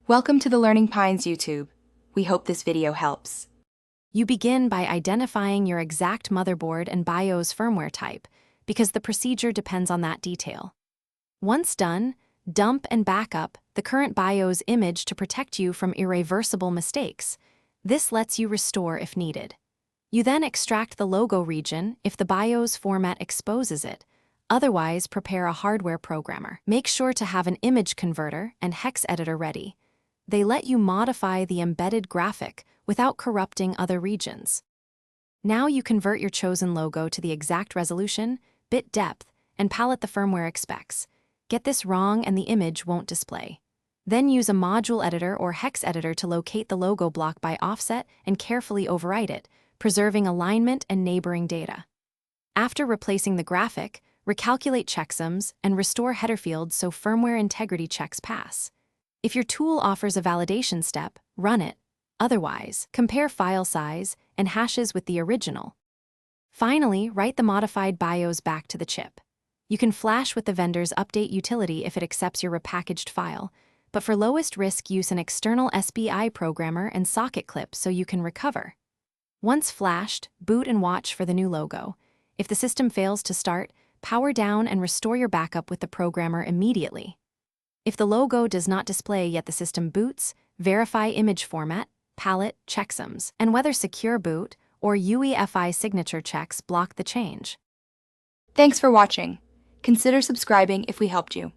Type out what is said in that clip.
Welcome to the Learning Pines YouTube. We hope this video helps. You begin by identifying your exact motherboard and BIOS firmware type, because the procedure depends on that detail. Once done, dump and backup the current BIOS image to protect you from irreversible mistakes. This lets you restore if needed. You then extract the logo region if the BIOS format exposes it. Otherwise, prepare a hardware programmer. Make sure to have an image converter and hex editor ready. They let you modify the embedded graphic without corrupting other regions. Now you convert your chosen logo to the exact resolution, bit depth, and palette the firmware expects. Get this wrong and the image won't display. Then use a module editor or hex editor to locate the logo block by offset and carefully overwrite it, preserving alignment and neighboring data. After replacing the graphic, recalculate checksums and restore header fields so firmware integrity checks pass. If your tool offers a validation step, run it. Otherwise, compare file size and hashes with the original. Finally, write the modified BIOS back to the chip. You can flash with the vendor's update utility if it accepts your repackaged file, but for lowest risk, use an external SBI programmer and socket clip so you can recover. Once flashed, boot and watch for the new logo. If the system fails to start, power down and restore your backup with the programmer immediately. If the logo does not display yet the system boots, verify image format, palette, checksums, and whether secure boot or UEFI signature checks block the change. Thanks for watching. Consider subscribing if we helped you.